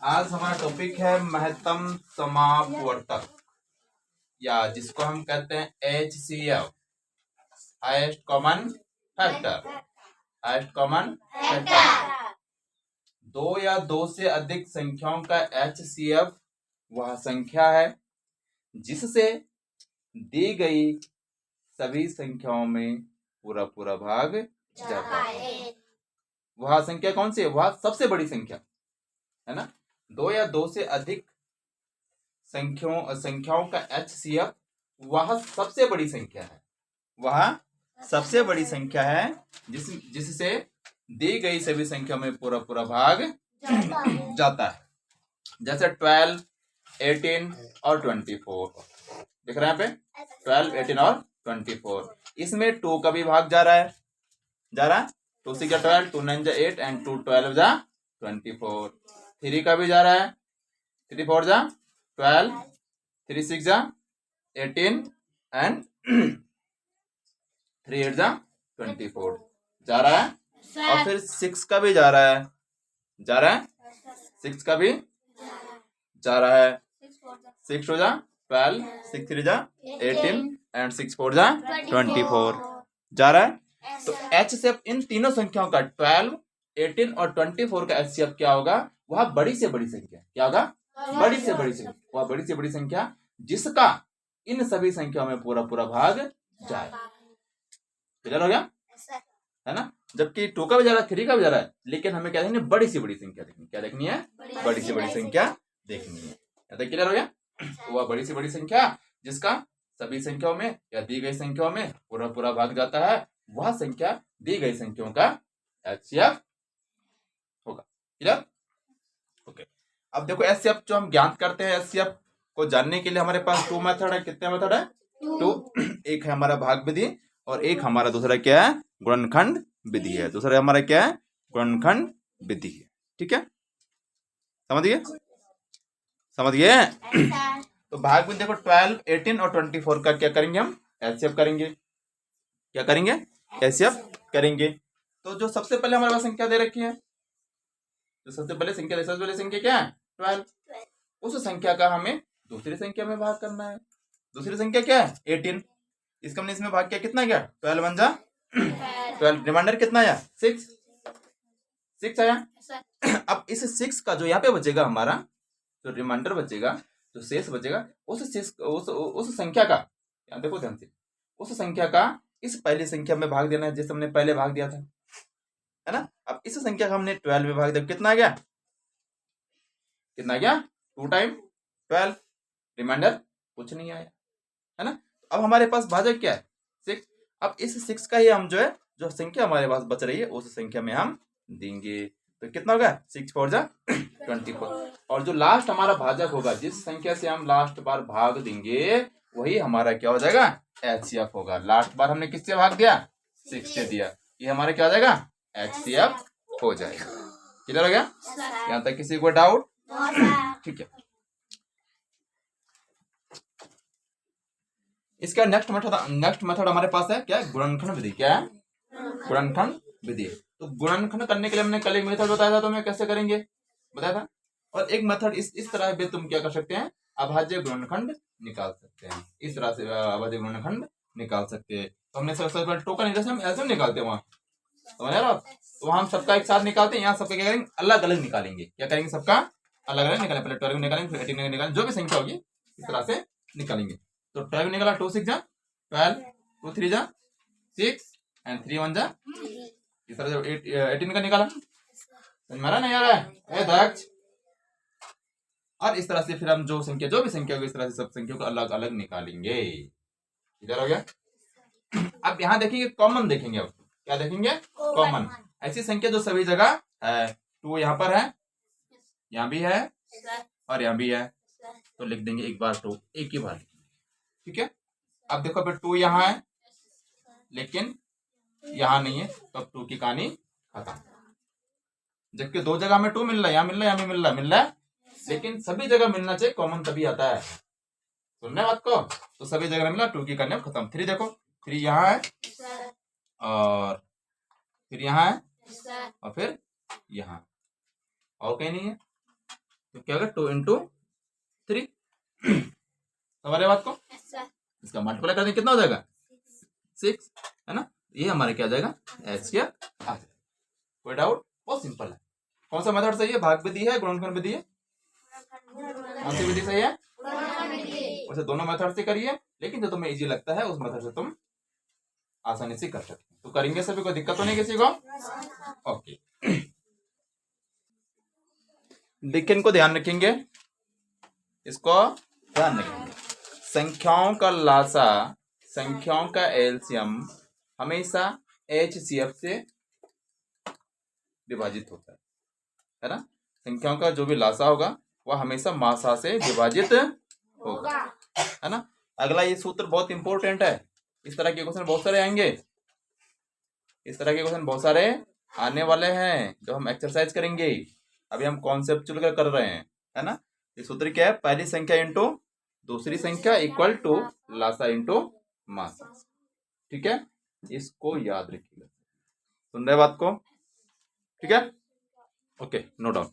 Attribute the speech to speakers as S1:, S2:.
S1: आज हमारा टॉपिक है महत्तम समापवर्तक या जिसको हम कहते हैं HCF, highest common factor. Highest common factor दो या दो से अधिक संख्याओं का HCF वह संख्या है जिससे दी गई सभी संख्याओं में पूरा पूरा भाग जाता है। वह संख्या कौन सी है? वह सबसे बड़ी संख्या है ना। दो या दो से अधिक संख्याओं का HCF वह सबसे बड़ी संख्या है। वह सबसे बड़ी संख्या है जिससे दी गई सभी संख्या में पूरा पूरा भाग जाता है। जैसे 12, 18 और 24 दिख रहा है यहाँ पे 12, 18 और 24। इसमें 2 का भी भाग जा रहा है 2 6 12, 2 9 8 एंड 2 12 24। 3 का भी जा रहा है 3 4 12, 3 6 18 एंड 3 8 24 जा रहा है। और फिर 6 का भी जा रहा है 6 का भी जा रहा है 6 2 12, 6 3 18 एंड 6 4 24 जा रहा है। तो HCF इन तीनों संख्याओं का 12, 18 और 24 का HCF क्या होगा? वह बड़ी से बड़ी संख्या। क्या होगा? बड़ी से बड़ी संख्या। वह बड़ी से बड़ी संख्या जिसका इन सभी संख्याओं में पूरा पूरा भाग जाए। क्लियर हो गया है ना। जबकि 2 का भी जा रहा है 3 का भी जा रहा है, लेकिन हमें क्या देखनी है? बड़ी से बड़ी संख्या देखनी। क्या देखनी है? बड़ी से बड़ी संख्या देखनी है। क्लियर हो गया। वह बड़ी से बड़ी संख्या जिसका सभी संख्याओं में या दी गई संख्याओं में पूरा पूरा भाग जाता है, वह संख्या दी गई संख्याओं का HCF होगा। क्लियर? ओके। अब देखो HCF जो हम ज्ञात करते हैं, HCF को जानने के लिए हमारे पास 2 मेथड है। कितने मेथड है? 2। एक है हमारा भाग विधि और एक हमारा दूसरा क्या है? गुणनखंड विधि है। दूसरा हमारा क्या है? गुणनखंड विधि है। ठीक है, समझ गए? तो भाग में देखो 12, 18 और 24 का क्या करेंगे? हम HCF करेंगे। क्या करेंगे? HCF करेंगे। तो जो सबसे पहले हमारे पास संख्या दे रखी है, जो सबसे पहले संख्या क्या है? 12। उस संख्या का हमें दूसरी संख्या में भाग करना है। दूसरी संख्या क्या है? 18। इसका हमने इसमें भाग किया, कितना गया? 12 1 12। रिमाइंडर कितना आया? 6 आया। अब इस 6 का जो यहाँ पे बचेगा, हमारा जो रिमाइंडर बचेगा, जो शेष बचेगा, उस संख्या का, यहाँ देखो ध्यान से, उस संख्या का इस पहली संख्या में भाग देना है जिसे हमने पहले भाग दिया था, है ना। अब इस संख्या का हमने 12 में भाग दिया, कितना गया? 2 टाइम 12। रिमाइंडर कुछ नहीं आया, है ना। अब हमारे पास भाजक क्या है? 6। अब इस 6 का ही हम जो संख्या हमारे पास बच रही है उस संख्या में हम देंगे। तो कितना होगा? 6 4 24। और जो लास्ट हमारा भाजक होगा, जिस संख्या से हम लास्ट बार भाग देंगे, वही हमारा क्या हो जाएगा? HCF होगा। लास्ट बार हमने किससे भाग दिया? 6 से दिया। ये हमारा क्या हो जाएगा? HCF हो जाएगा। क्लियर हो गया? यहाँ तक किसी को डाउट? ठीक है। इसका नेक्स्ट मेथड हमारे पास है क्या? गुणनखंड विधि। क्या है? गुणनखंड विधि। तो गुणनखंड करने के लिए हमने कल एक मेथड बताया था, तो मैं कैसे करेंगे बताया था। और एक मेथड इस तरह भी तुम क्या कर सकते हैं? अभाज्य गुणनखंड निकाल सकते हैं। इस तरह से अभाज्य गुणनखंड निकाल सकते हैं। तो हमने सबसे पहले टोकन हम ऐसे निकालते हैं, वहां समझ रहे हो आप? तो वहां हम सबका एक साथ निकालते हैं, यहाँ सबका क्या करेंगे? अलग अलग निकालेंगे। क्या करेंगे? सबका अलग अलग निकालेंगे। पहले 12 निकालेंगे, फिर 18 निकालेंगे, जो भी संख्या होगी इस तरह से निकालेंगे। तो 12 निकाला, 2 6 12, 2 3 6 एंड 3 1 इस तरह से 18 का निकाला। समझ में आ रहा नहीं आ रहा है दक्ष? और इस तरह से फिर हम जो भी संख्या होगी, इस तरह से सब संख्या को अलग अलग निकालेंगे। इधर हो गया। अब यहाँ देखेंगे कॉमन, देखेंगे अब क्या देखेंगे? कॉमन। ऐसी संख्या जो सभी जगह है। 2 यहाँ पर है, यहाँ भी है और यहाँ भी है, तो लिख देंगे एक बार 2, एक ही बार। ठीक है। अब देखो फिर 2 यहाँ है लेकिन यहाँ नहीं है, तो अब 2 की कहानी खत्म। जबकि 2 जगह में 2 मिल रहा है, यहाँ मिल रहा है, यहाँ भी मिल रहा है, लेकिन सभी जगह मिलना चाहिए, कॉमन तभी आता है। सुनने बात को? तो सभी जगह मिला, 2 की कहानी खत्म। 3 देखो, 3 यहाँ है और फिर यहाँ है और फिर यहाँ, और कहीं नहीं है। तो क्या होगा 2 इंटू 3। हमारे बात को इसका मल्टीप्लाई करने कितना हो जाएगा 6, है ना। ये हमारे क्या आ जाएगा h क्या आ जाएगा। कोई डाउट? बहुत सिंपल है। कौन सा मेथड सही है? भाग विधि है, गुणनखंड विधि है? कौन सी विधि सही है? वैसे दोनों मेथड से करिए, लेकिन जो तुम्हें इजी लगता है उस मेथड से तुम आसानी से कर सकते हैं। तो करेंगे सभी को, दिक्कत तो नहीं किसी को? ओके, देखिए इनको ध्यान रखेंगे, इसको ध्यान रखेंगे। संख्याओं का लासा, संख्याओं का एलसीएम हमेशा HCF से विभाजित होता है ना। संख्याओं का जो भी लासा होगा वह हमेशा मासा से विभाजित होगा, है ना। अगला ये सूत्र बहुत इंपॉर्टेंट है। इस तरह के क्वेश्चन बहुत सारे आएंगे, इस तरह के क्वेश्चन बहुत सारे आने वाले हैं जो हम एक्सरसाइज करेंगे। अभी हम कॉन्सेप्चुअल कर रहे हैं, है ना। ये सूत्र क्या है? पहली संख्या इंटू दूसरी संख्या इक्वल टू लासा इंटू मासा, ठीक है। इसको याद रखिएगा, सुन रहे बात को? ठीक है, ओके, नो डाउट।